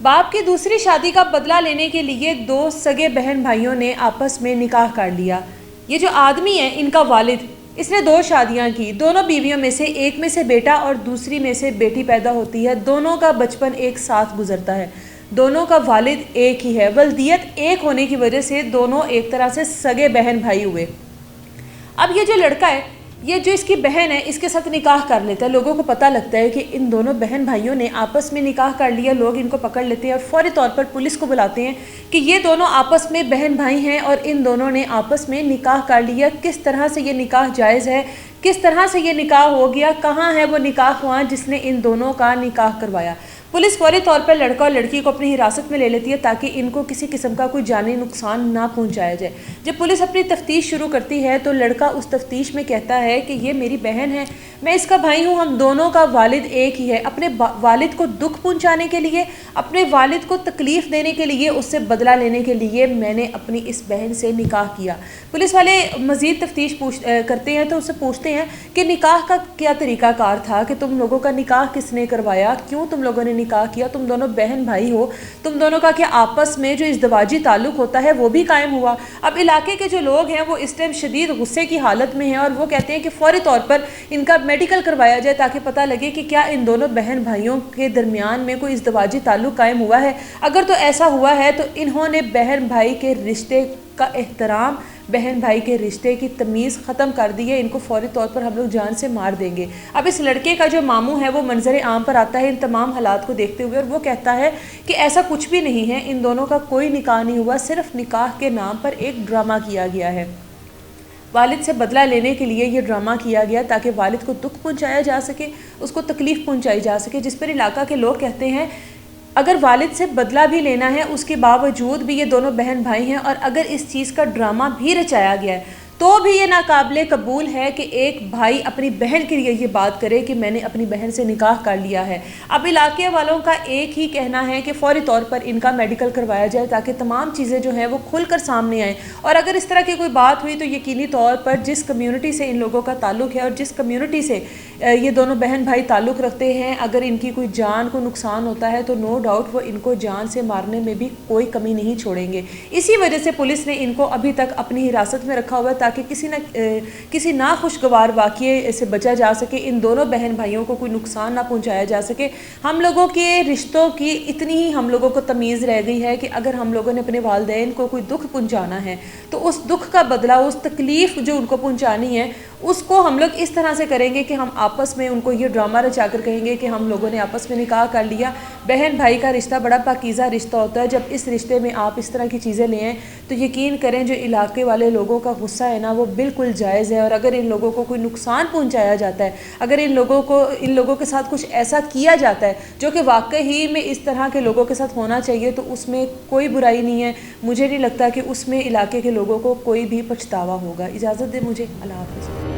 बाप की दूसरी शादी का बदला लेने के लिए दो सगे बहन भाइयों ने आपस में निकाह कर लिया। ये जो आदमी है, इनका वालिद, इसने दो शादियां की। दोनों बीवियों में से एक में से बेटा और दूसरी में से बेटी पैदा होती है। दोनों का बचपन एक साथ गुजरता है। दोनों का वालिद एक ही है। वल्दियत एक होने की वजह से दोनों एक तरह से सगे बहन भाई हुए। अब ये जो लड़का है, ये जो इसकी बहन है, इसके साथ निकाह कर लेता है। लोगों को पता लगता है कि इन दोनों बहन भाइयों ने आपस में निकाह कर लिया। लोग इनको पकड़ लेते हैं और फौरी तौर पर पुलिस को बुलाते हैं कि ये दोनों आपस में बहन भाई हैं और इन दोनों ने आपस में निकाह कर लिया। किस तरह से ये निकाह जायज़ है, किस तरह से ये निकाह हो गया, कहाँ है वो निकाह हुआ जिसने इन दोनों का निकाह करवाया। पुलिस फौरी तौर पर लड़का और लड़की को अपनी हिरासत में ले लेती है ताकि इनको किसी किस्म का कोई जानी नुकसान ना पहुंचाया जाए। जब पुलिस अपनी तफ्तीश शुरू करती है तो लड़का उस तफ्तीश में कहता है कि ये मेरी बहन है, मैं इसका भाई हूँ, हम दोनों का वालिद एक ही है। अपने वालिद को दुख पहुंचाने के लिए, अपने वालिद को तकलीफ़ देने के लिए, उससे बदला लेने के लिए मैंने अपनी इस बहन से निकाह किया। पुलिस वाले मज़ीद तफ्तीश करते हैं तो उससे पूछते हैं कि निकाह का क्या तरीक़ाकार था, कि तुम लोगों का निकाह किसने करवाया, क्यों तुम लोगों ने निकाह किया, तुम दोनों बहन भाई हो, तुम दोनों का क्या आपस में जो इज़्दवाजी ताल्लुक़ होता है वो भी कायम हुआ। अब इलाके के जो लोग हैं वो इस टाइम शदीद गुस्से की हालत में हैं और वो कहते हैं कि फ़ौरी तौर पर इनका मेडिकल करवाया जाए ताकि पता लगे कि क्या इन दोनों बहन भाइयों के दरमियान में कोई इज़्दवाजी ताल्लुक़ कायम हुआ है। अगर तो ऐसा हुआ है तो इन्होंने बहन भाई के रिश्ते का एहतराम, बहन भाई के रिश्ते की तमीज़ ख़त्म कर दी है, इनको फ़ौरी तौर पर हम लोग जान से मार देंगे। अब इस लड़के का जो मामू है वो मंजर आम पर आता है इन तमाम हालात को देखते हुए और वो कहता है कि ऐसा कुछ भी नहीं है, इन दोनों का कोई निकाह नहीं हुआ, सिर्फ निकाह के नाम पर एक ड्रामा किया गया है। वालिद से बदला लेने के लिए ये ड्रामा किया गया ताकि वालिद को दुख पहुँचाया जा सके, उसको तकलीफ़ पहुँचाई जा सके, जिस पर इलाका के लोग कहते हैं अगर वालिद से बदला भी लेना है, उसके बावजूद भी ये दोनों बहन भाई हैं और अगर इस चीज़ का ड्रामा भी रचाया गया है तो भी ये नाकाबिले कबूल है कि एक भाई अपनी बहन के लिए ये बात करे कि मैंने अपनी बहन से निकाह कर लिया है। अब इलाके वालों का एक ही कहना है कि फ़ौरी तौर पर इनका मेडिकल करवाया जाए ताकि तमाम चीज़ें जो हैं वो खुल कर सामने आएँ। और अगर इस तरह की कोई बात हुई तो यकीनी तौर पर जिस कम्यूनिटी से इन लोगों का ताल्लुक़ है और जिस कम्यूनिटी से ये दोनों बहन भाई ताल्लुक़ रखते हैं, अगर इनकी कोई जान को नुकसान होता है तो नो डाउट वो इनको जान से मारने में भी कोई कमी नहीं छोड़ेंगे। इसी वजह से पुलिस ने इनको अभी तक अपनी हिरासत में रखा हुआ है ताकि किसी नाखुशगवार वाक़ये से बचा जा सके, इन दोनों बहन भाइयों को कोई नुकसान ना पहुंचाया जा सके। हम लोगों के रिश्तों की इतनी ही हम लोगों को तमीज़ रह गई है कि अगर हम लोगों ने अपने वालिदैन को कोई दुख पहुंचाना है तो उस दुख का बदला, उस तकलीफ़ जो उनको पहुंचानी है उसको हम लोग इस तरह से करेंगे कि हम आपस में उनको ये ड्रामा रचा कर कहेंगे कि हम लोगों ने आपस में निकाह कर लिया। बहन भाई का रिश्ता बड़ा पाकीज़ा रिश्ता होता है। जब इस रिश्ते में आप इस तरह की चीज़ें ले आएँ तो यकीन करें जो इलाके वाले लोगों का गुस्सा है ना वो बिल्कुल जायज़ है। और अगर इन लोगों को कोई नुकसान पहुंचाया जाता है, अगर इन लोगों के साथ कुछ ऐसा किया जाता है जो कि वाकई में इस तरह के लोगों के साथ होना चाहिए तो उसमें कोई बुराई नहीं है। मुझे नहीं लगता कि उसमें इलाके के लोगों को कोई भी पछतावा होगा। इजाज़त दे मुझे। अल्लाह हाफ़िज़।